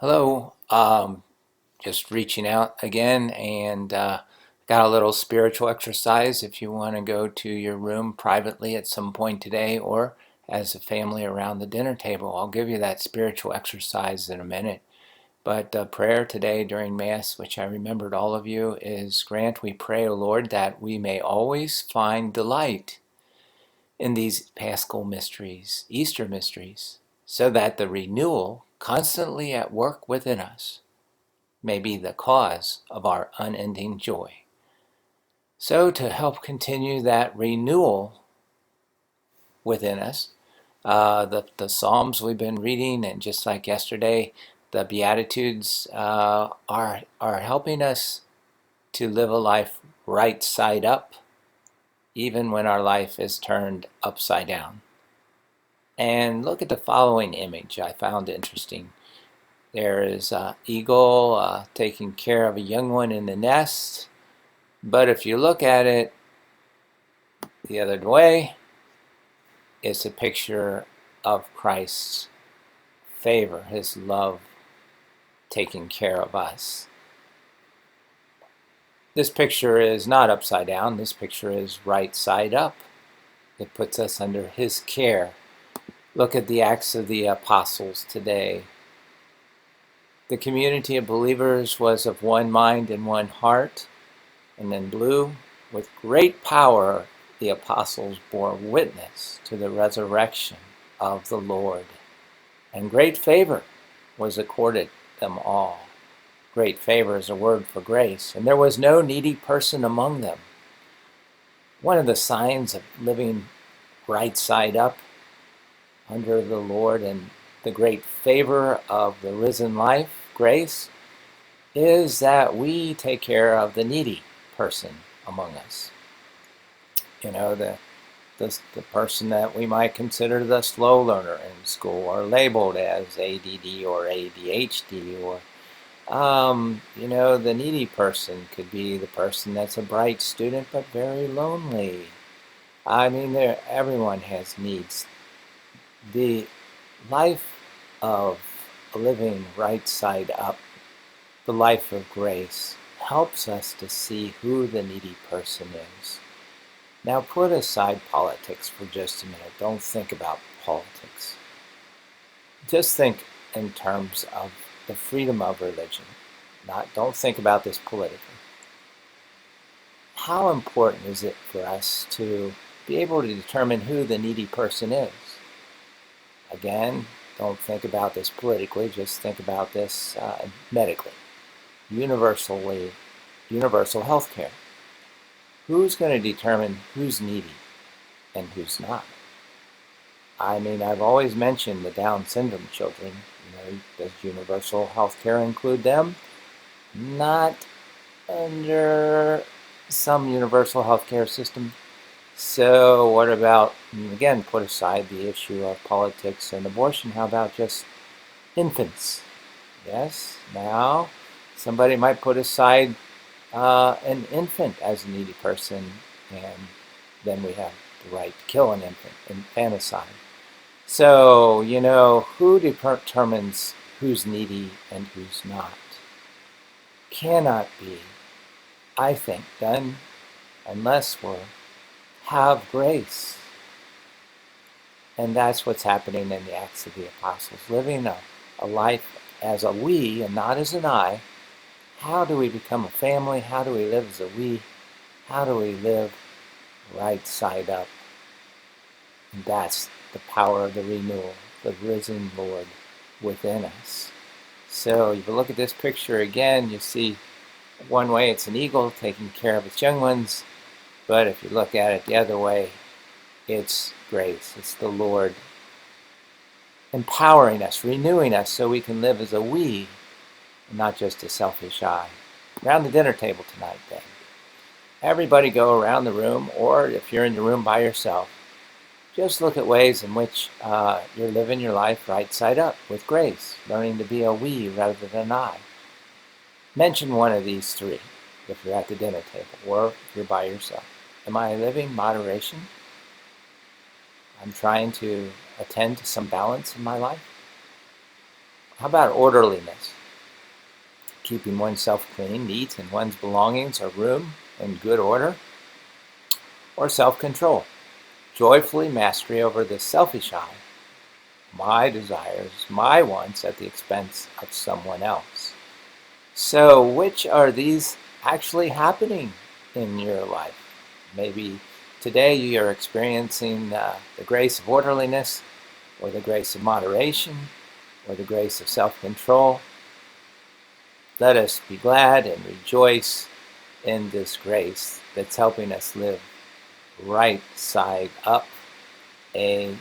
Hello, just reaching out again and got a little spiritual exercise if you want to go to your room privately at some point today or as a family around the dinner table. I'll give you that spiritual exercise in a minute. But prayer today during Mass, which I remembered all of you, is grant we pray, O Lord, that we may always find delight in these Paschal mysteries, Easter mysteries, so that the renewal constantly at work within us may be the cause of our unending joy. So, to help continue that renewal within us, the Psalms we've been reading, and just like yesterday, the Beatitudes are helping us to live a life right side up, even when our life is turned upside down. And look at the following image I found interesting. There is an eagle taking care of a young one in the nest. But if you look at it the other way, it's a picture of Christ's favor, his love taking care of us. This picture is not upside down. This picture is right side up. It puts us under his care. Look at the Acts of the Apostles today. The community of believers was of one mind and one heart. And in blue, with great power, the apostles bore witness to the resurrection of the Lord. And great favor was accorded them all. Great favor is a word for grace. And there was no needy person among them. One of the signs of living right side up under the Lord and the great favor of the risen life, grace, is that we take care of the needy person among us. You know, the person that we might consider the slow learner in school, or labeled as ADD or ADHD, or the needy person could be the person that's a bright student but very lonely. I mean, everyone has needs. The life of living right side up, the life of grace, helps us to see who the needy person is. Now put aside politics for just a minute. Don't think about politics. Just think in terms of the freedom of religion. Don't think about this politically. How important is it for us to be able to determine who the needy person is? Again, don't think about this politically. Just think about this medically. Universal health care. Who's going to determine who's needy and who's not? I mean, I've always mentioned the Down syndrome children. Does universal health care include them? Not under some universal health care system. So what about, again, put aside the issue of politics and abortion, how about just infants? Yes, now somebody might put aside an infant as a needy person, and then we have the right to kill an infant, infanticide. So, who determines who's needy and who's not? Cannot be, I think, done unless we have grace. And that's what's happening in the Acts of the Apostles, living a life as a we and not as an I. How do we become a family? How do we live as a we? How do we live right side up? And that's the power of the renewal, the risen Lord within us. So if you look at this picture again, you see one way it's an eagle taking care of its young ones. But if you look at it the other way, it's grace. It's the Lord empowering us, renewing us so we can live as a we, not just a selfish I. Around the dinner table tonight, then. Everybody go around the room, or if you're in the room by yourself, just look at ways in which you're living your life right side up with grace, learning to be a we rather than an I. Mention one of these three if you're at the dinner table, or if you're by yourself. Am I living moderation? I'm trying to attend to some balance in my life. How about orderliness? Keeping oneself clean, neat, and one's belongings or room in good order? Or self-control? Joyfully mastery over the selfish I, my desires, my wants at the expense of someone else. So which are these actually happening in your life? Maybe today you're experiencing the grace of orderliness, or the grace of moderation, or the grace of self-control. Let us be glad and rejoice in this grace that's helping us live right side up. Amen.